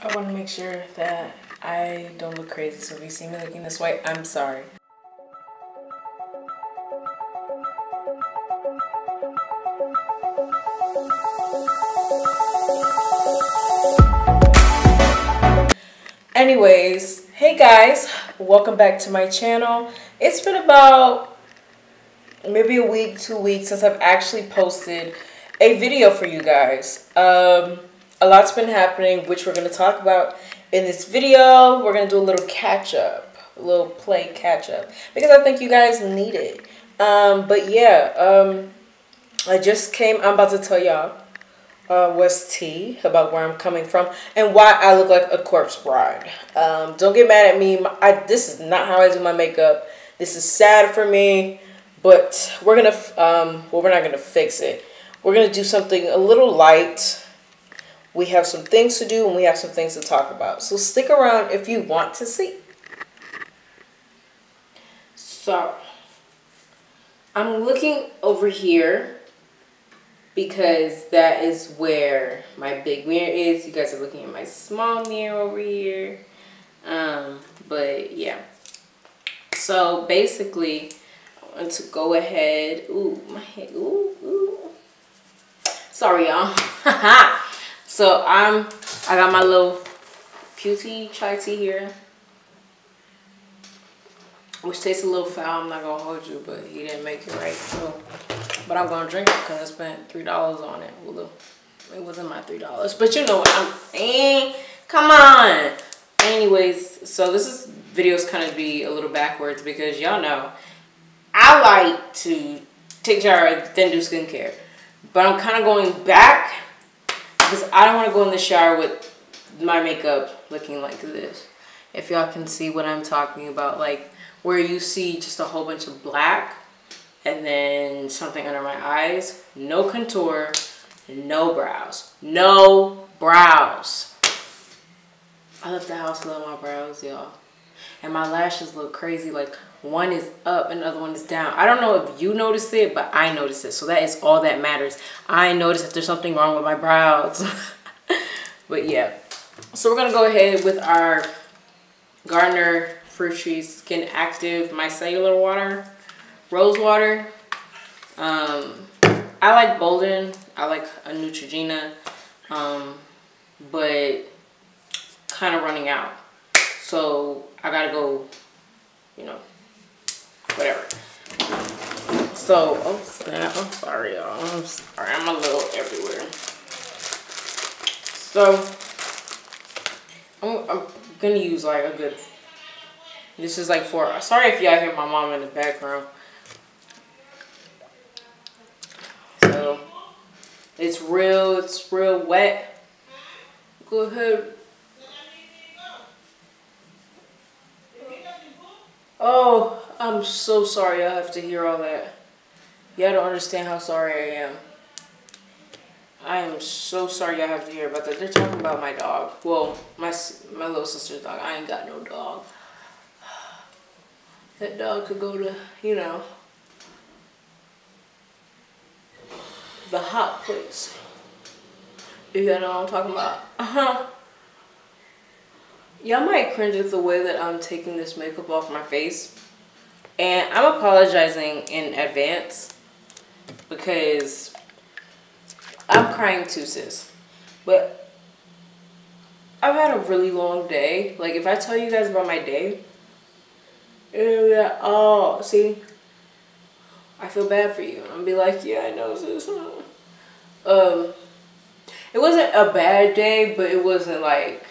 I want to make sure that I don't look crazy, so if you see me looking this way, I'm sorry. Anyways, hey guys, welcome back to my channel. It's been about maybe a week, 2 weeks since I've actually posted a video for you guys. A lot's been happening, which we're going to talk about in this video. We're going to do a little catch up, a little play catch up, because I think you guys need it. But yeah, I just came, I'm about to tell y'all what's tea about where I'm coming from and why I look like a corpse bride. Don't get mad at me. This is not how I do my makeup. This is sad for me, but we're gonna well, we're not gonna fix it. We're gonna do something a little light. We have some things to do and we have some things to talk about. So stick around if you want to see. So I'm looking over here because that is where my big mirror is. You guys are looking at my small mirror over here. But yeah. So basically, I want to go ahead. Ooh, my head. Ooh. Sorry, y'all. So I got my little cutie chai tea here, which tastes a little foul. I'm not gonna hold you, but he didn't make it right. So, but I'm gonna drink it because I spent $3 on it. Well, it wasn't my $3, but you know what I'm saying. Come on. Anyways, so this video's kind of be a little backwards because y'all know I like to take shower then do skincare, but I'm kind of going back because I don't want to go in the shower with my makeup looking like this. If y'all can see what I'm talking about, like where you see just a whole bunch of black and then something under my eyes. No contour, no brows. No brows. I left the house without my brows, y'all. And my lashes look crazy. Like one is up and the other one is down. I don't know if you noticed it, but I noticed it. So that is all that matters. I noticed that there's something wrong with my brows. But yeah. So we're going to go ahead with our Gardener Fruit Trees Skin Active Micellar Water. Rose water. I like Bolden. I like a Neutrogena. But kind of running out. So I gotta go, you know, whatever. So, oh snap, I'm sorry y'all. I'm sorry, I'm a little everywhere. So, I'm gonna use like a good, this is like sorry if y'all hear my mom in the background. So, it's real wet. Go ahead. Oh, I'm so sorry I have to hear all that. Y'all don't understand how sorry I am. I am so sorry y'all have to hear about that. They're talking about my dog. Well, my little sister's dog. I ain't got no dog. That dog could go to, you know, the hot place. If y'all know what I'm talking about. Y'all might cringe at the way that I'm taking this makeup off my face. And I'm apologizing in advance because I'm crying too, sis. But I've had a really long day. Like, if I tell you guys about my day, oh, see, I feel bad for you. I'm gonna be like, yeah, I know, sis. It wasn't a bad day, but it wasn't like,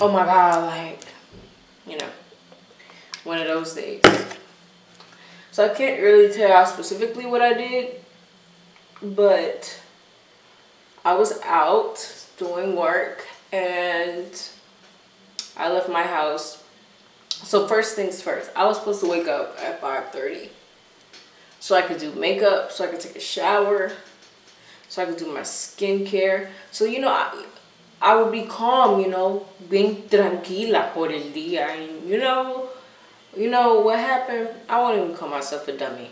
oh my God, like, you know, one of those days. So I can't really tell y'all specifically what I did, but I was out doing work and I left my house. So first things first, I was supposed to wake up at 5:30 so I could do makeup, so I could take a shower, so I could do my skincare. So, you know, I would be calm, you know, bien tranquila por el día. And you know what happened? I won't even call myself a dummy.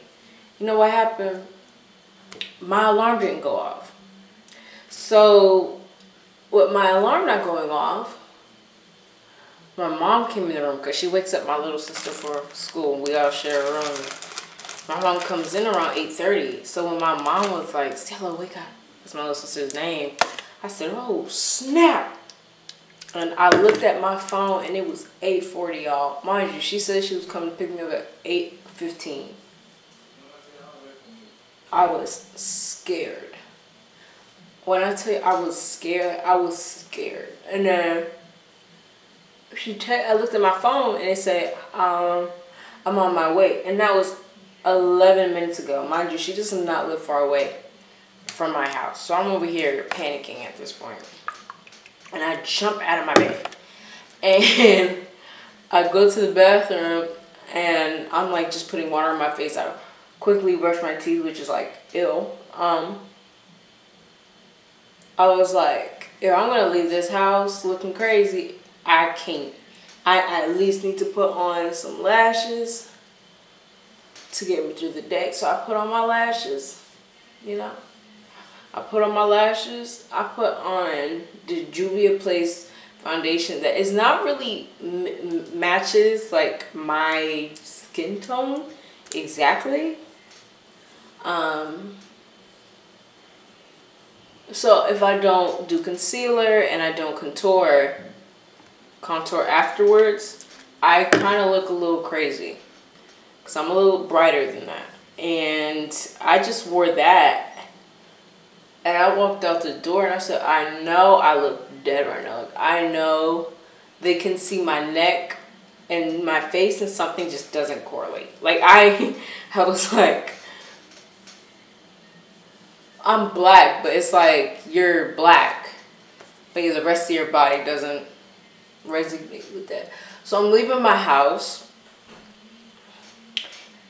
You know what happened? My alarm didn't go off. So with my alarm not going off, my mom came in the room because she wakes up my little sister for school. We all share a room. My mom comes in around 8:30. So when my mom was like, Stella, wake up. That's my little sister's name. I said, oh, snap. And I looked at my phone and it was 8:40, y'all. Mind you, she said she was coming to pick me up at 8:15. I was scared. When I tell you I was scared, I was scared. And then I looked at my phone and it said, I'm on my way. And that was 11 minutes ago. Mind you, she does not live far away from my house. So I'm over here panicking at this point. And I jump out of my bed. And I go to the bathroom and I'm like just putting water on my face. I quickly brush my teeth, which is like ill. I was like, if I'm gonna leave this house looking crazy, I can't. I at least need to put on some lashes to get me through the day. So I put on my lashes, you know. I put on my lashes. I put on the Juvia Place foundation that is not really matches like my skin tone exactly. So if I don't do concealer and I don't contour afterwards, I kind of look a little crazy because I'm a little brighter than that. And I just wore that. And I walked out the door and I said, I know I look dead right now. Like, I know they can see my neck and my face and something just doesn't correlate. Like, I was like, I'm black, but it's like you're black, but the rest of your body doesn't resonate with that. So I'm leaving my house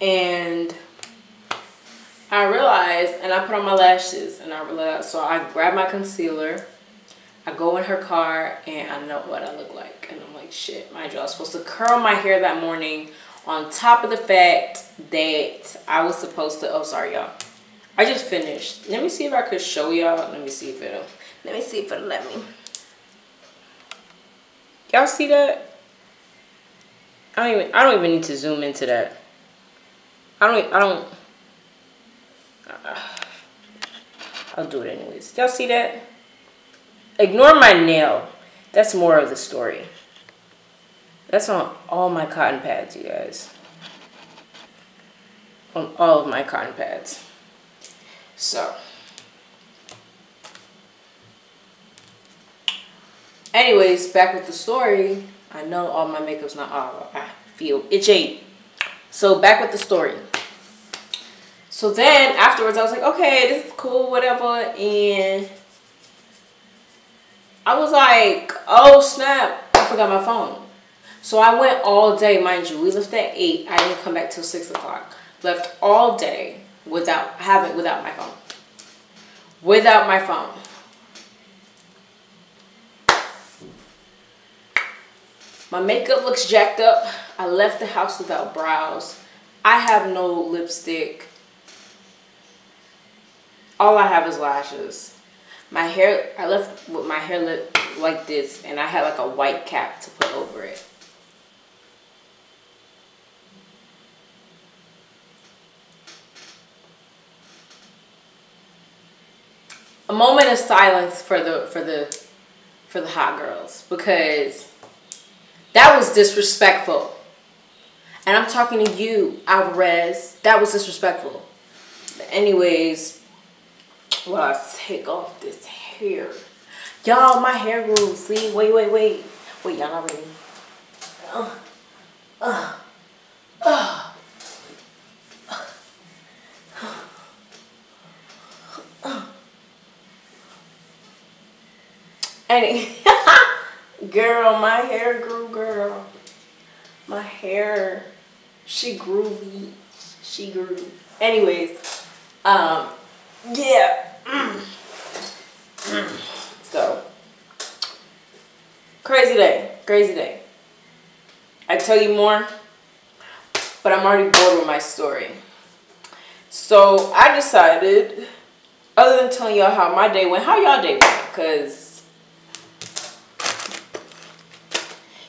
and I realized, and I put on my lashes, and I realized, so I grab my concealer, I go in her car, and I know what I look like. And I'm like, shit, mind you, I was supposed to curl my hair that morning on top of the fact that I was supposed to, oh, sorry, y'all. I just finished. Let me see if I could show y'all. Let me see if it'll let me. Y'all see that? I don't even need to zoom into that. I'll do it anyways. Y'all see that? Ignore my nail. That's more of the story. That's on all my cotton pads, you guys. On all of my cotton pads. So. Anyways, back with the story. I know all my makeup's not on. I feel itchy. So back with the story. So then afterwards I was like, okay, this is cool, whatever. And I was like, oh snap, I forgot my phone. So I went all day, mind you. We left at 8. I didn't come back till 6 o'clock. Left all day without my phone. Without my phone. My makeup looks jacked up. I left the house without brows. I have no lipstick. All I have is lashes. My hair, I left with my hair like this, and I had like a white cap to put over it. A moment of silence for the hot girls, because that was disrespectful. And I'm talking to you, Alvarez. That was disrespectful. But anyways, well, I take off this hair. Y'all, my hair grew. See? Wait. Wait, y'all not ready. Girl, my hair grew, girl. My hair, she grew. Anyways, yeah. So, crazy day. I tell you more, but I'm already bored with my story. So I decided, other than telling y'all how my day went, how y'all day went, because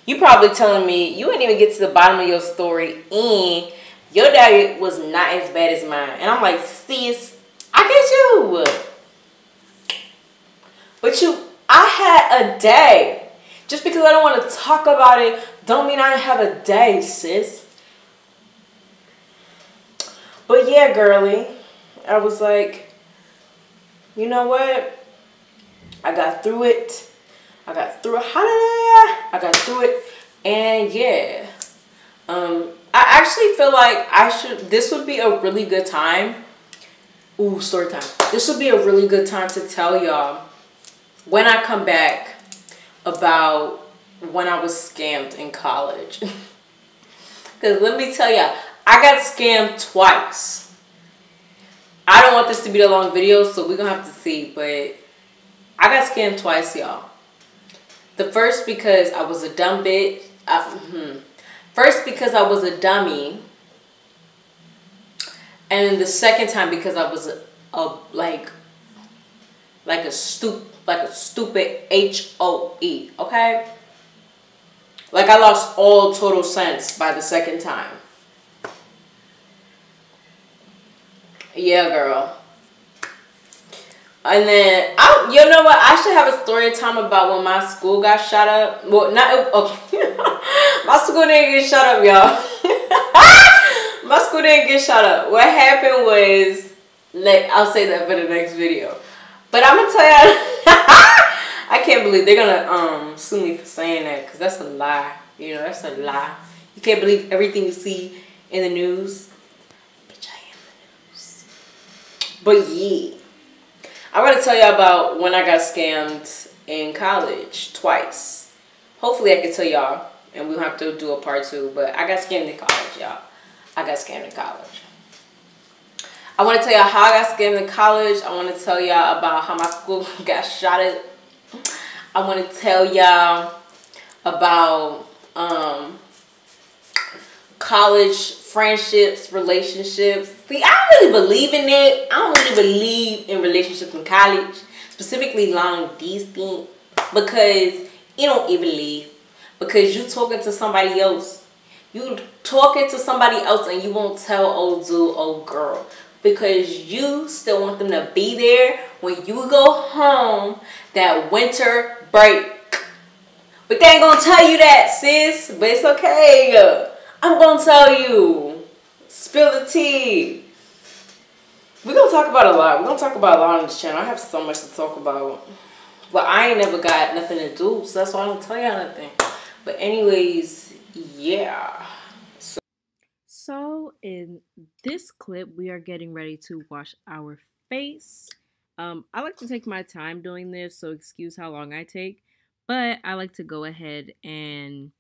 You probably telling me you didn't even get to the bottom of your story and your diet was not as bad as mine. And I'm like, sis, I get you. But I had a day. Just because I don't want to talk about it, don't mean I didn't have a day, sis. But yeah, girly, I was like, you know what? I got through it. Hallelujah. I got through it. And yeah. I actually feel like this would be a really good time. Ooh, story time. This would be a really good time to tell y'all when I come back about when I was scammed in college. Because let me tell y'all, I got scammed twice. I don't want this to be a long video, so we're going to have to see. But I got scammed twice, y'all. The first because I was a dumb bitch. First because I was a dummy. And then the second time because I was like a stupid HOE, okay? Like I lost all total sense by the second time. Yeah, girl. And then, you know what? I should have a story time about when my school got shot up. Well, okay. My school didn't get shot up, y'all. My school didn't get shot up. What happened was, I'll say that for the next video. But I'm going to tell y'all, I can't believe they're going to sue me for saying that. Because that's a lie. You know, that's a lie. You can't believe everything you see in the news. Bitch, I am the news. But yeah. I'm going to tell y'all about when I got scammed in college twice. Hopefully I can tell y'all and we'll have to do a part 2. But I got scammed in college, y'all. I got scammed in college. I want to tell y'all how I got scammed in college. I want to tell y'all about how my school got shot at. I want to tell y'all about college friendships, relationships. See, I don't really believe in it. I don't really believe in relationships in college, specifically long distance, because it don't even leave. Because you talking to somebody else. You talking to somebody else and you won't tell old dude, old girl. Because you still want them to be there when you go home that winter break. But they ain't gonna tell you that, sis. But it's okay. I'm gonna tell you. Spill the tea. We're gonna talk about a lot. We're gonna talk about a lot on this channel. I have so much to talk about. But I ain't never got nothing to do, so that's why I don't tell y'all nothing. But anyways, yeah. So in this clip, we are getting ready to wash our face. I like to take my time doing this, so excuse how long I take. But I like to go ahead and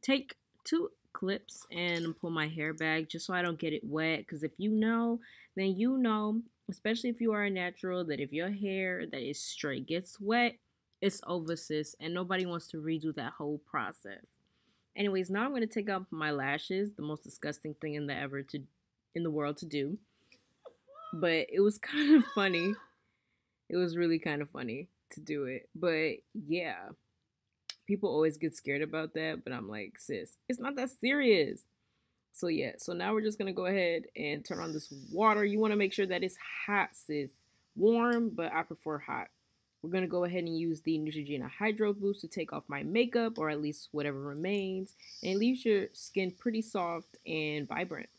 take 2 clips and pull my hair back just so I don't get it wet. Because if you know, then you know, especially if you are a natural, that if your hair that is straight gets wet, it's over, sis. And nobody wants to redo that whole process. Anyways, now I'm going to take out my lashes, the most disgusting thing in the world to do. But it was kind of funny. It was really kind of funny to do it. But yeah, people always get scared about that. But I'm like, sis, it's not that serious. So yeah, so now we're just going to go ahead and turn on this water. You want to make sure that it's hot, sis. Warm, but I prefer hot. We're going to go ahead and use the Neutrogena Hydro Boost to take off my makeup, or at least whatever remains. And it leaves your skin pretty soft and vibrant.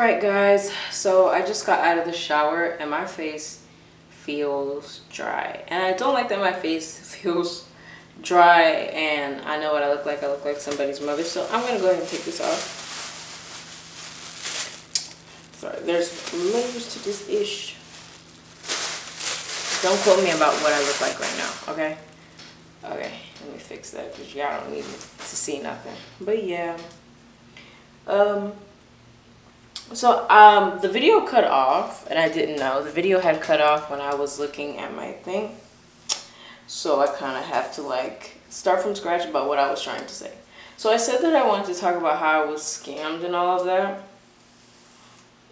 Alright guys, so I just got out of the shower and my face feels dry. And I don't like that my face feels dry and I know what I look like. I look like somebody's mother. So I'm going to go ahead and take this off. Sorry, there's layers to this ish. Don't quote me about what I look like right now, okay? Okay, let me fix that because y'all don't need to see nothing. But yeah. So the video cut off and I didn't know. The video had cut off when I was looking at my thing. So I kind of have to like start from scratch about what I was trying to say. So I said that I wanted to talk about how I was scammed and all of that,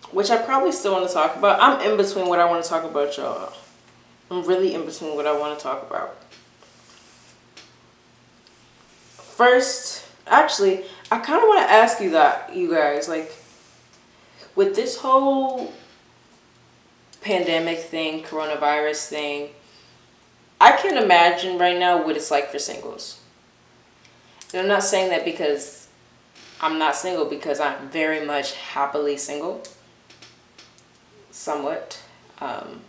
which I probably still want to talk about. I'm in between what I want to talk about, y'all. I'm really in between what I want to talk about. First, actually, I kind of want to ask you that, you guys, like, with this whole pandemic thing, coronavirus thing, I can imagine right now what it's like for singles. And I'm not saying that because I'm not single, because I'm very much happily single. Somewhat. And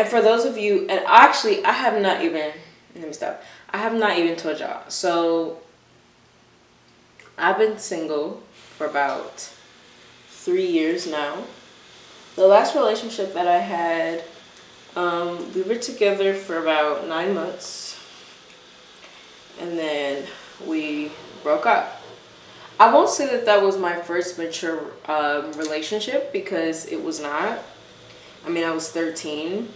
for those of you, and actually, I have not even, let me stop. I have not even told y'all. So, I've been single for about 3 years now. The last relationship that I had, we were together for about 9 months. And then we broke up. I won't say that that was my first mature relationship, because it was not. I mean, I was 13.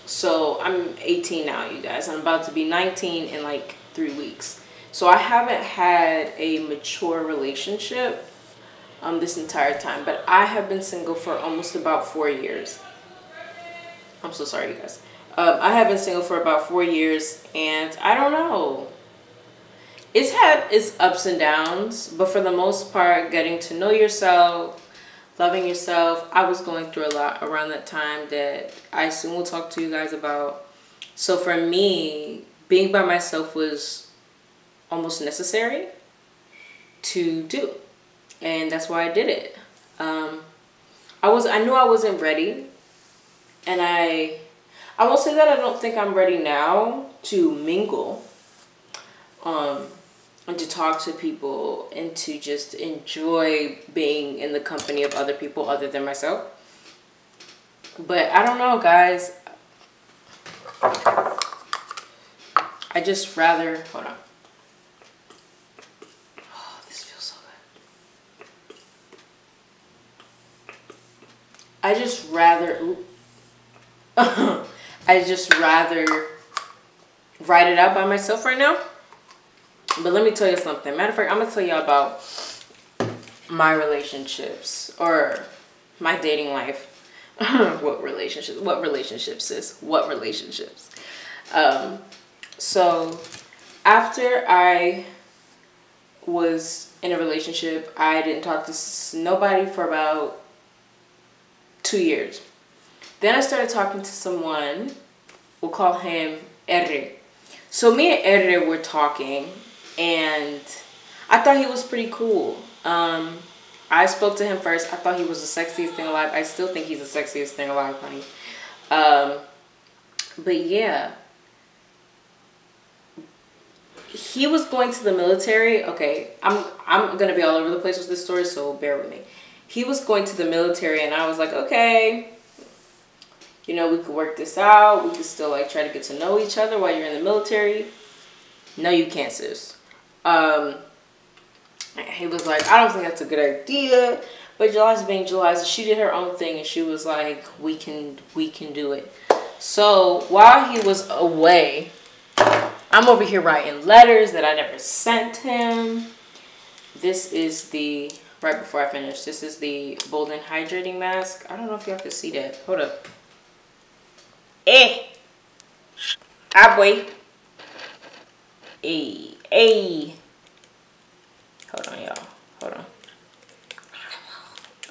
So I'm 18 now, you guys. I'm about to be 19 in like 3 weeks. So I haven't had a mature relationship this entire time. But I have been single for almost about 4 years. I'm so sorry, you guys. I have been single for about 4 years. And I don't know. It's had its ups and downs. But for the most part, getting to know yourself, loving yourself. I was going through a lot around that time that I soon will talk to you guys about. So for me, being by myself was almost necessary to do. And that's why I did it. I knew I wasn't ready. And I will say that I don't think I'm ready now to mingle. And to talk to people and to just enjoy being in the company of other people other than myself. But I don't know, guys. I just rather, hold on. Oh, this feels so good. I just rather write it out by myself right now. But let me tell you something. Matter of fact, I'm going to tell you about my relationships or my dating life. What relationships, sis? What relationships? So after I was in a relationship, I didn't talk to nobody for about 2 years. Then I started talking to someone. We'll call him R. So me and R were talking. And I thought he was pretty cool. I spoke to him first. I thought he was the sexiest thing alive. I still think he's the sexiest thing alive, honey. But yeah. He was going to the military. Okay, I'm going to be all over the place with this story, so bear with me. He was going to the military, and I was like, okay, you know, we could work this out. We could still like try to get to know each other while you're in the military. No, you can't, sis. He was like, I don't think that's a good idea. But July's being July, so she did her own thing, and she was like, we can do it. So while he was away, I'm over here writing letters that I never sent him. This is the, right before I finish, this is the Bolden Hydrating Mask. I don't know if y'all can see that. Hold up. Ah, boy. Hey. Hold on, y'all. Hold on.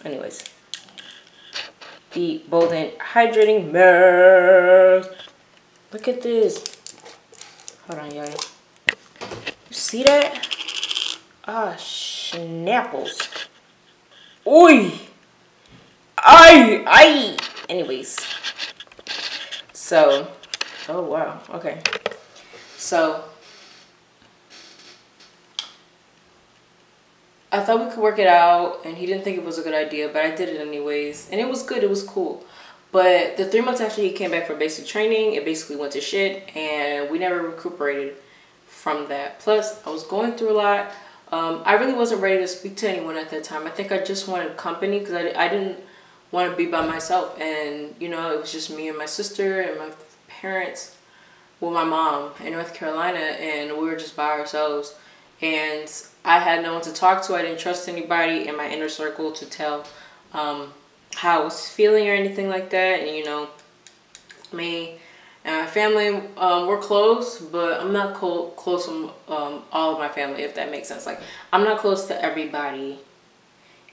Anyways. The Bolden Hydrating Mask. Look at this. Hold on, y'all. You see that? Ah, shit. Schnapples. Oi! Ay! Anyways. So, oh wow, okay. So, I thought we could work it out, and he didn't think it was a good idea, but I did it anyways. And it was good, it was cool. But the 3 months after he came back for basic training, it basically went to shit, and we never recuperated from that. Plus, I was going through a lot. I really wasn't ready to speak to anyone at that time. I think I just wanted company because I didn't want to be by myself. And, you know, it was just me and my sister and my parents, well, my mom in North Carolina, and we were just by ourselves. And I had no one to talk to. I didn't trust anybody in my inner circle to tell how I was feeling or anything like that. And, you know, me and my family, we're close, but I'm not close to all of my family, if that makes sense. Like, I'm not close to everybody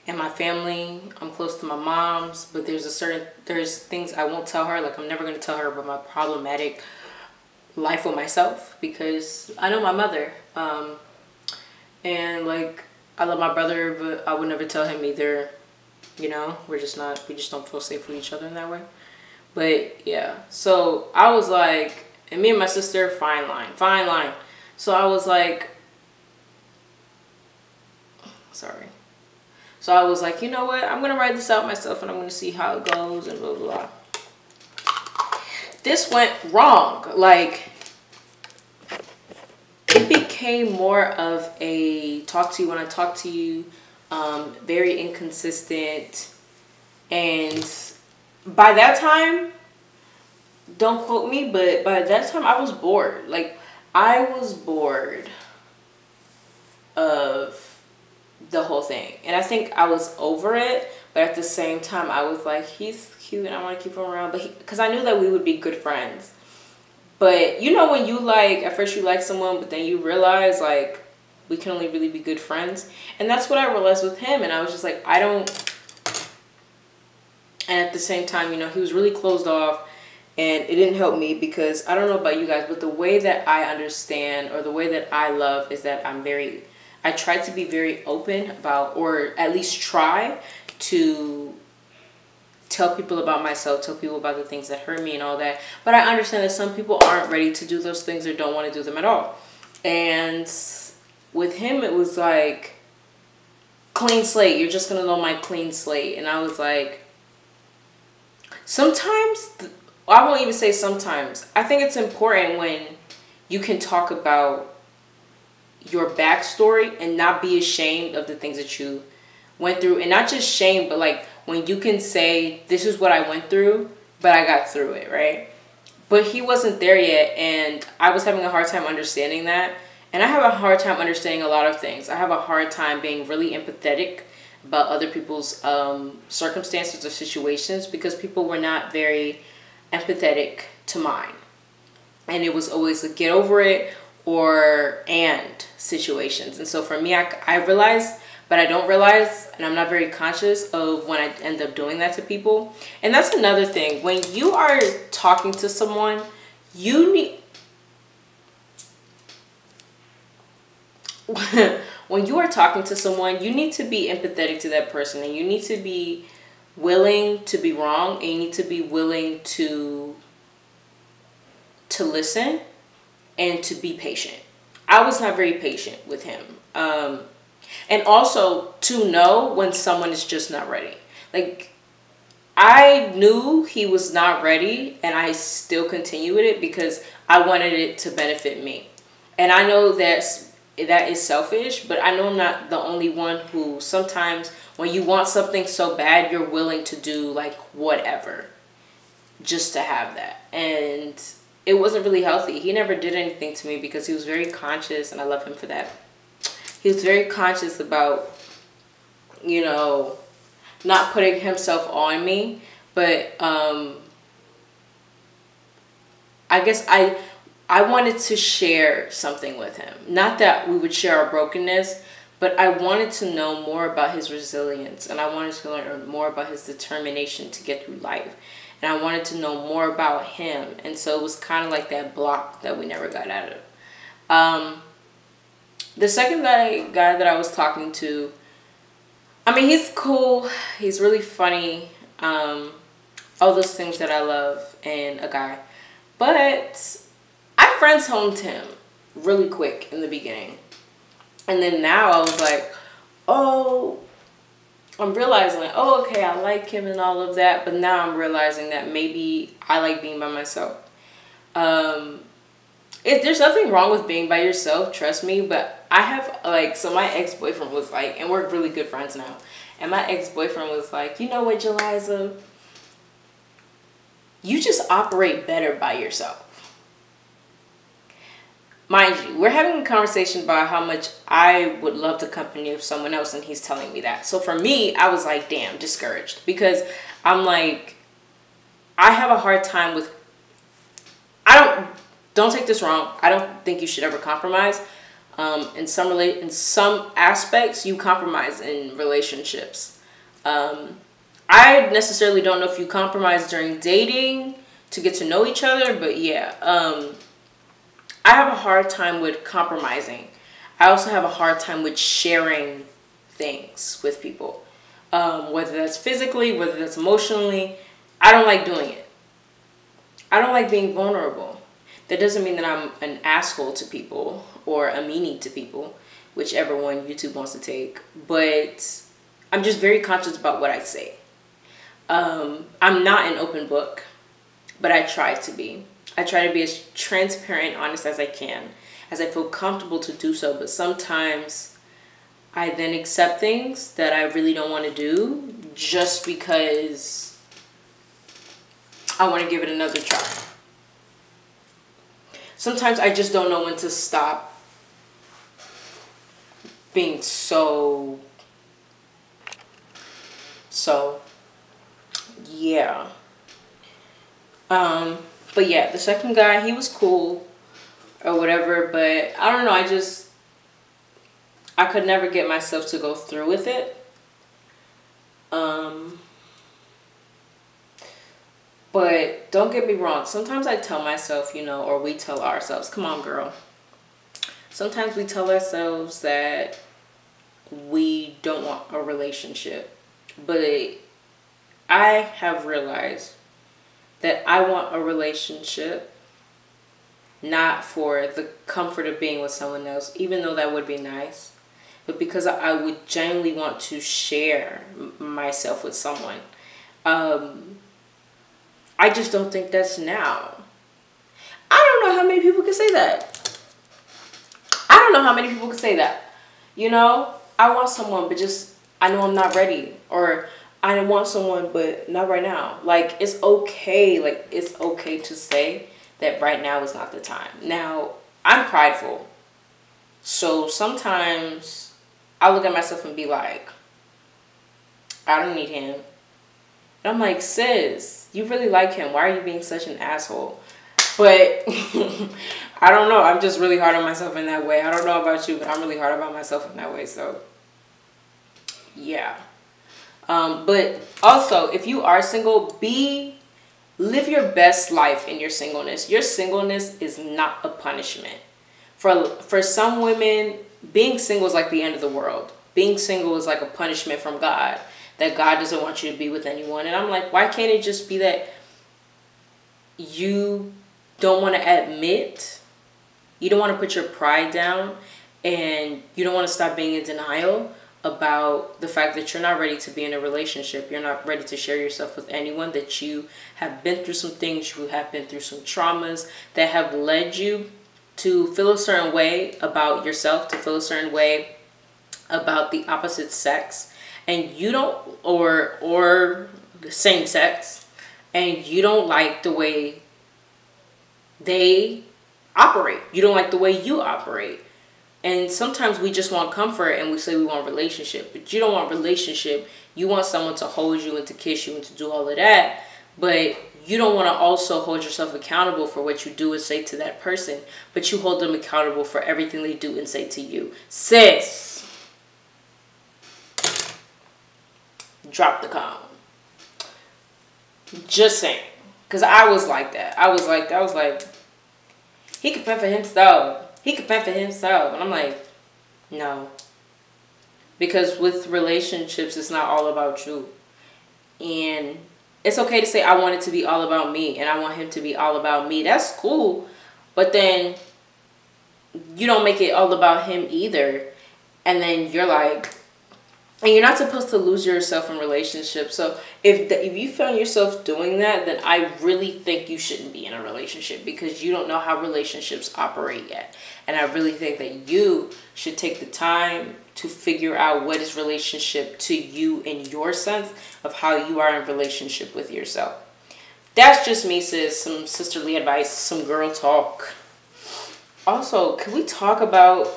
in my family. I'm close to my mom's, but there's things I won't tell her. Like, I'm never going to tell her about my problematic life with myself because I know my mother. And, like, I love my brother, but I would never tell him either. You know, we just don't feel safe with each other in that way. But yeah, so I was like, and me and my sister, fine line. So I was like, sorry. So I was like, you know what? I'm going to write this out myself and I'm going to see how it goes and blah, blah, blah. This went wrong. Like, it became more of a talk to you when I talk to you, very inconsistent. And by that time, don't quote me, but by that time I was bored. Like, I was bored of the whole thing. And I think I was over it, but at the same time I was like, he's cute and I want to keep him around. But because I knew that we would be good friends. But you know when you like, at first you like someone, but then you realize like, we can only really be good friends. And that's what I realized with him. And I was just like, I don't. And at the same time, you know, he was really closed off. And it didn't help me because I don't know about you guys, but the way that I understand or the way that I love is that I try to be very open about, or at least try to tell people about myself, tell people about the things that hurt me and all that. But I understand that some people aren't ready to do those things or don't want to do them at all. And with him, it was like, clean slate. You're just going to know my clean slate. And I was like, sometimes, I won't even say sometimes. I think it's important when you can talk about your backstory and not be ashamed of the things that you went through. And not just shame, but like when you can say, this is what I went through, but I got through it, right? But he wasn't there yet, and I was having a hard time understanding that. And I have a hard time understanding a lot of things. I have a hard time being really empathetic about other people's circumstances or situations because people were not very empathetic to mine. And it was always a get over it or and situations. And so for me, I realized, but I don't realize, and I'm not very conscious of when I end up doing that to people. And that's another thing. When you are talking to someone, you need... when you are talking to someone, you need to be empathetic to that person, and you need to be willing to be wrong, and you need to be willing to listen and to be patient. I was not very patient with him. And also to know when someone is just not ready. Like, I knew he was not ready, and I still continue with it because I wanted it to benefit me. And I know that is selfish, but I know I'm not the only one who sometimes when you want something so bad, you're willing to do like whatever just to have that. And it wasn't really healthy. He never did anything to me because he was very conscious, and I love him for that. He was very conscious about, you know, not putting himself on me. But I guess I wanted to share something with him. Not that we would share our brokenness, but I wanted to know more about his resilience, and I wanted to learn more about his determination to get through life. And I wanted to know more about him. And so it was kind of like that block that we never got out of. The second guy that I was talking to, I mean, he's cool. He's really funny. All those things that I love in a guy. But I friend-zoned him really quick in the beginning. And then now I was like, oh, I'm realizing like, oh, okay, I like him and all of that. But now I'm realizing that maybe I like being by myself. There's nothing wrong with being by yourself, trust me. But I have like, so my ex-boyfriend was like, and we're really good friends now. And my ex-boyfriend was like, you know what, Jeliza? You just operate better by yourself. Mind you, we're having a conversation about how much I would love the company of someone else, and he's telling me that. So for me, I was like, damn, discouraged. Because I'm like, I have a hard time with, don't take this wrong, I don't think you should ever compromise. In some aspects, you compromise in relationships. I necessarily don't know if you compromise during dating to get to know each other, but yeah, I have a hard time with compromising. I also have a hard time with sharing things with people, whether that's physically, whether that's emotionally. I don't like doing it. I don't like being vulnerable. That doesn't mean that I'm an asshole to people or a meanie to people, whichever one YouTube wants to take, but I'm just very conscious about what I say. I'm not an open book, but I try to be. I try to be as transparent and honest as I can, as I feel comfortable to do so. But sometimes I then accept things that I really don't want to do just because I want to give it another try. Sometimes I just don't know when to stop being so, yeah. But yeah, the second guy, he was cool or whatever, but I don't know, I could never get myself to go through with it. But don't get me wrong, sometimes I tell myself, or we tell ourselves, come on girl. Sometimes we tell ourselves that we don't want a relationship, but I have realized that I want a relationship not for the comfort of being with someone else, even though that would be nice, but because I would genuinely want to share myself with someone. I just don't think that's now. I don't know how many people can say that. I don't know how many people can say that. I want someone, but just, I know I'm not ready. Or I want someone, but not right now. Like, it's okay. Like, it's okay to say that right now is not the time. Now, I'm prideful. So sometimes I look at myself and be like, I don't need him. And I'm like, sis, you really like him. Why are you being such an asshole? But I don't know. I'm just really hard on myself in that way. I don't know about you, but I'm really hard about myself in that way. So, yeah. But also, if you are single, live your best life in your singleness. Your singleness is not a punishment. For some women, being single is like the end of the world. Being single is like a punishment from God, that God doesn't want you to be with anyone. And I'm like, why can't it just be that you don't want to admit, you don't want to put your pride down, and you don't want to stop being in denial about the fact that you're not ready to be in a relationship. You're not ready to share yourself with anyone, that you have been through some things, you have been through some traumas that have led you to feel a certain way about yourself, to feel a certain way about the opposite sex, and you don't, or the same sex, and you don't like the way they operate. You don't like the way you operate. And sometimes we just want comfort and we say we want a relationship. But you don't want a relationship. You want someone to hold you and to kiss you and to do all of that. But you don't want to also hold yourself accountable for what you do and say to that person. But you hold them accountable for everything they do and say to you. Sis, drop the calm. Just saying. Because I was like that. I was like, he can fend for himself. He can fend for himself. And I'm like, No. Because with relationships, it's not all about you. And it's okay to say, I want it to be all about me and I want him to be all about me. That's cool. But then you don't make it all about him either. And then you're like, and you're not supposed to lose yourself in relationships. So if you found yourself doing that, then I really think you shouldn't be in a relationship because you don't know how relationships operate yet. And I really think that you should take the time to figure out what is relationship to you in your sense of how you are in relationship with yourself. That's just me, sis. Some sisterly advice, some girl talk. Also, can we talk about,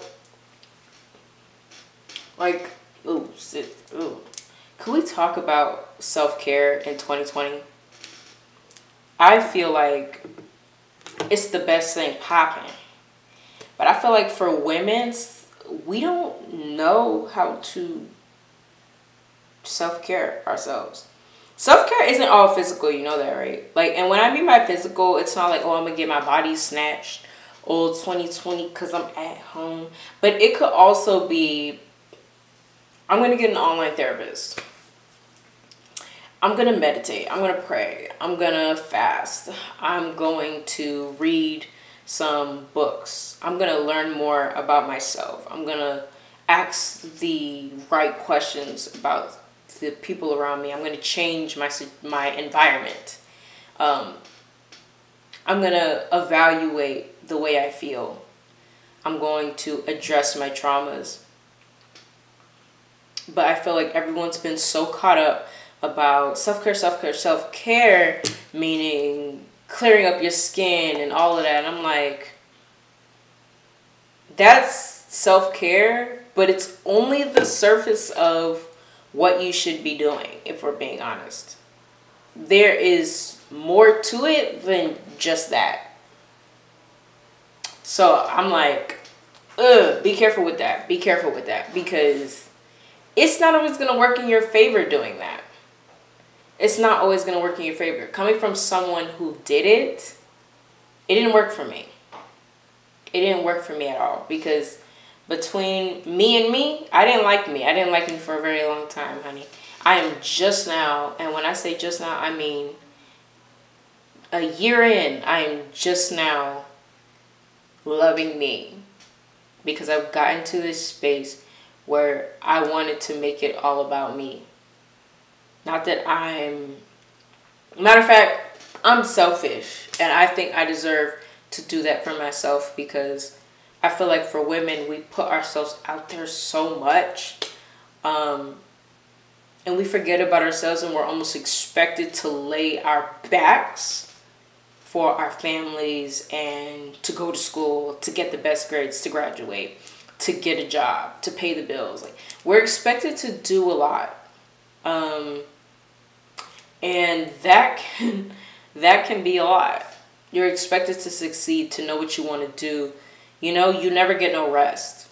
like, ooh, sis, ooh. Can we talk about self-care in 2020? I feel like it's the best thing popping. But I feel like for women, we don't know how to self-care ourselves. Self-care isn't all physical, you know that, right? Like, and when I mean by physical, it's not like, oh, I'm gonna get my body snatched, oh, 2020, because I'm at home. But it could also be, I'm gonna get an online therapist. I'm gonna meditate. I'm gonna pray. I'm gonna fast. I'm going to read some books. I'm gonna learn more about myself. I'm gonna ask the right questions about the people around me. I'm gonna change my environment. I'm gonna evaluate the way I feel. I'm going to address my traumas. But I feel like everyone's been so caught up about self-care, meaning clearing up your skin and all of that. And I'm like, that's self-care, but it's only the surface of what you should be doing, if we're being honest. There is more to it than just that. So I'm like, be careful with that. Be careful with that, because it's not always going to work in your favor doing that. It's not always going to work in your favor. Coming from someone who did it, it didn't work for me. It didn't work for me at all, because between me and me, I didn't like me. I didn't like me for a very long time, honey. I am just now, and when I say just now, I mean a year in, I am just now loving me, because I've gotten to this space where I wanted to make it all about me. Not that matter of fact, I'm selfish, and I think I deserve to do that for myself, because I feel like for women, we put ourselves out there so much, and we forget about ourselves, and we're almost expected to lay our backs for our families and to go to school, to get the best grades, to graduate, to get a job, to pay the bills. Like, we're expected to do a lot. And that can be a lot. You're expected to succeed, to know what you want to do. You know, you never get no rest.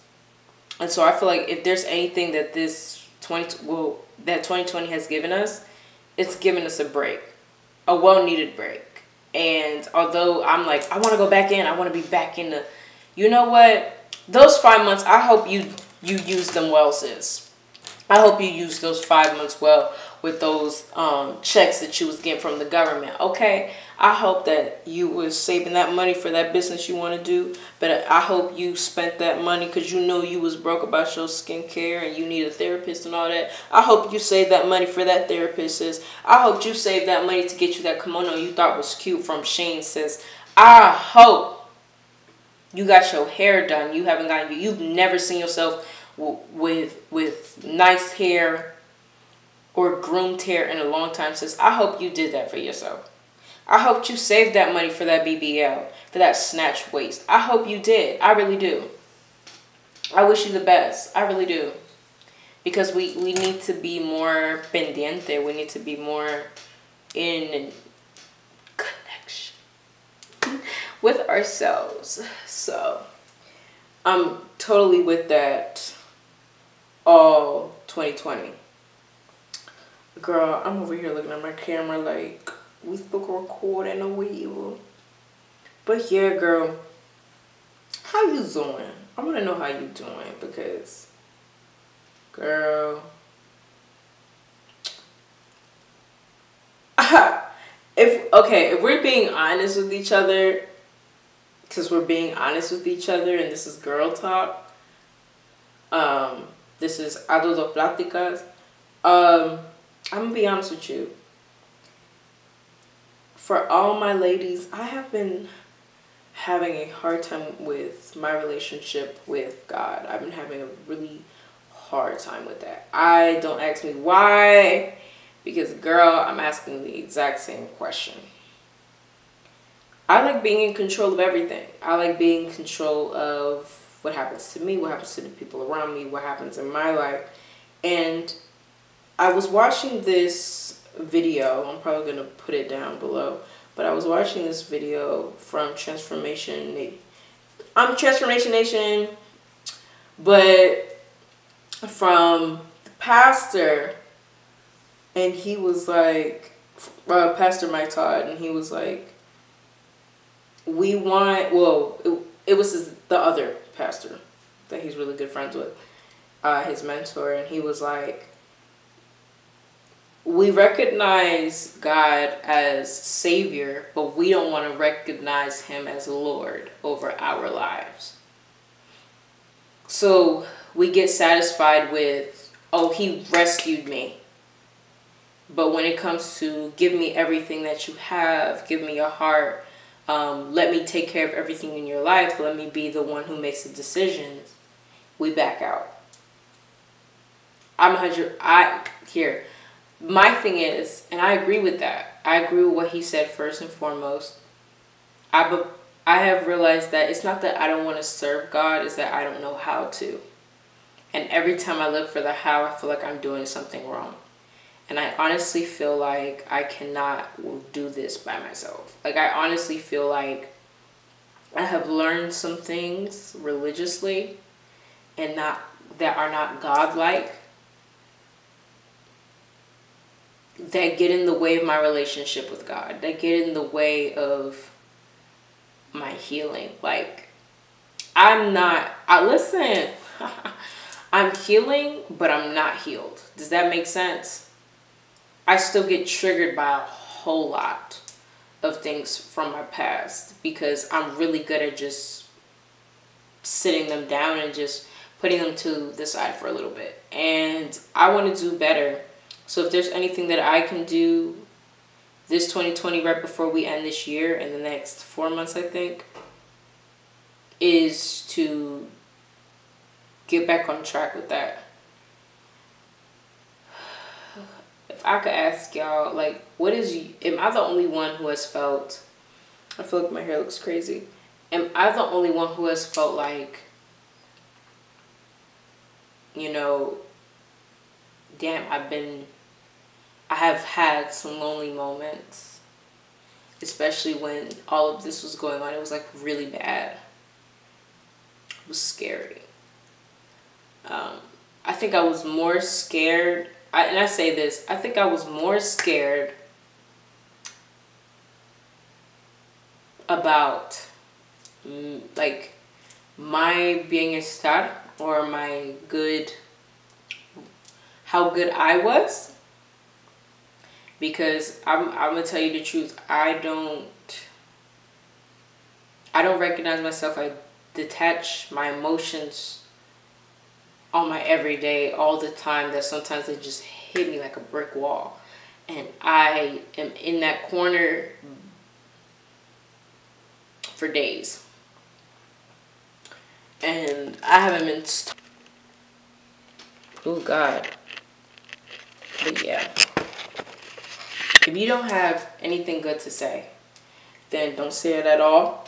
And so I feel like if there's anything that that 2020 has given us, it's given us a break. A well-needed break. And although I'm like, I want to go back in, I want to be back in the, you know what? Those 5 months, I hope you use them well, sis. I hope you use those 5 months well with those checks that you was getting from the government. Okay, I hope that you was saving that money for that business you want to do. But I hope you spent that money because you know you was broke about your skincare and you need a therapist and all that. I hope you saved that money for that therapist, sis. I hope you saved that money to get you that kimono you thought was cute from Shein, sis. I hope you got your hair done. You've never seen yourself with nice hair or groomed hair in a long time, sis. I hope you did that for yourself. I hope you saved that money for that BBL, for that snatched waist. I hope you did. I really do. I wish you the best. I really do. Because we need to be more pendiente. We need to be more in connection with ourselves. So I'm totally with that all 2020. Girl, I'm over here looking at my camera like we still recording a wheel. But yeah, girl, how you doing? I want to know how you doing because, girl, if we're being honest with each other, because we're being honest with each other, and this is girl talk. This is ADODO Platicas. I'm gonna be honest with you. For all my ladies, I have been having a hard time with my relationship with God. I've been having a really hard time with that. Don't ask me why, because girl, I'm asking the exact same question. I like being in control of everything. I like being in control of what happens to me, what happens to the people around me, what happens in my life. And I was watching this video. I'm probably going to put it down below. But I was watching this video from Transformation Nation. I'm Transformation Nation. But from the pastor. And he was like, Pastor Mike Todd. And he was like, we want, well, it was the other pastor that he's really good friends with, his mentor, and he was like, we recognize God as Savior, but we don't want to recognize Him as Lord over our lives. So we get satisfied with, oh, He rescued me. But when it comes to give me everything that you have, give me your heart, let me take care of everything in your life, let me be the one who makes the decisions, we back out. My thing is, and I agree with that. I agree with what he said first and foremost. I have realized that it's not that I don't want to serve God, it's that I don't know how to. And every time I look for the how, I feel like I'm doing something wrong. And I honestly feel like I cannot do this by myself. Like, I honestly feel like I have learned some things religiously and that are not godlike, that get in the way of my relationship with God, that get in the way of my healing. Like, listen, I'm healing, but I'm not healed. Does that make sense? I still get triggered by a whole lot of things from my past because I'm really good at just sitting them down and just putting them to the side for a little bit. And I want to do better. So if there's anything that I can do this 2020 right before we end this year, in the next 4 months, I think, is to get back on track with that. If I could ask y'all, like, am I the only one who has felt, I feel like my hair looks crazy. Am I the only one who has felt like, you know, damn, I have had some lonely moments, especially when all of this was going on. It was like really bad. It was scary. I think I was more scared. And I say this, I think I was more scared about like my being a star or how good I was, because I'm gonna tell you the truth, I don't recognize myself. I detach my emotions on my everyday all the time, that sometimes they just hit me like a brick wall, and I am in that corner for days, and I haven't been oh God. But yeah, if you don't have anything good to say, then don't say it at all,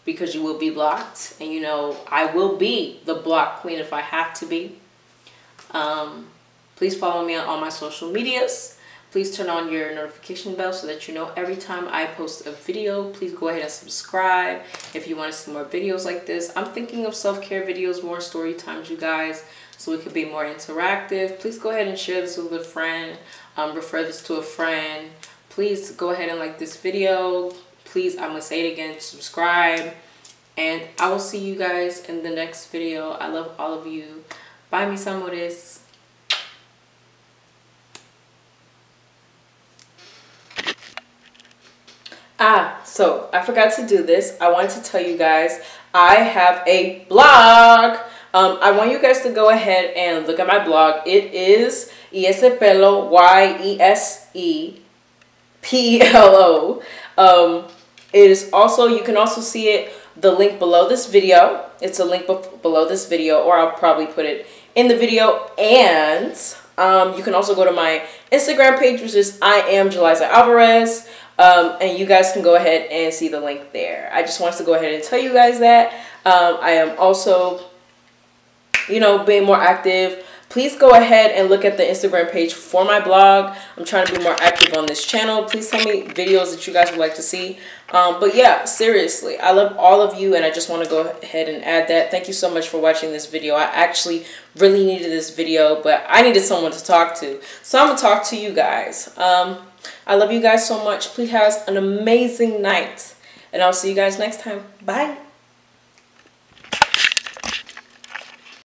because you will be blocked. And you know, I will be the block queen if I have to be. Please follow me on all my social medias. Please turn on your notification bell so that you know every time I post a video. Please go ahead and subscribe if you want to see more videos like this. I'm thinking of self-care videos, more story times, you guys, so it could be more interactive. Please go ahead and share this with a friend. Refer this to a friend. Please go ahead and like this video. Please, I'm going to say it again, subscribe. And I will see you guys in the next video. I love all of you. Buy me some of this. So I forgot to do this. I wanted to tell you guys I have a blog. I want you guys to go ahead and look at my blog. It is Yesepelo, Yesepelo. It is also, you can also see it, the link below this video. It's a link below this video, or I'll probably put it in the video. And you can also go to my Instagram page, which is I am Jeliza Alvarez. And you guys can go ahead and see the link there. I just wanted to go ahead and tell you guys that. I am also, you know, being more active. Please go ahead and look at the Instagram page for my blog. I'm trying to be more active on this channel. Please tell me videos that you guys would like to see. But yeah, seriously, I love all of you, and I just want to go ahead and add that. Thank you so much for watching this video. I actually really needed this video, but I needed someone to talk to. So I'm going to talk to you guys. I love you guys so much. Please have an amazing night, and I'll see you guys next time. Bye.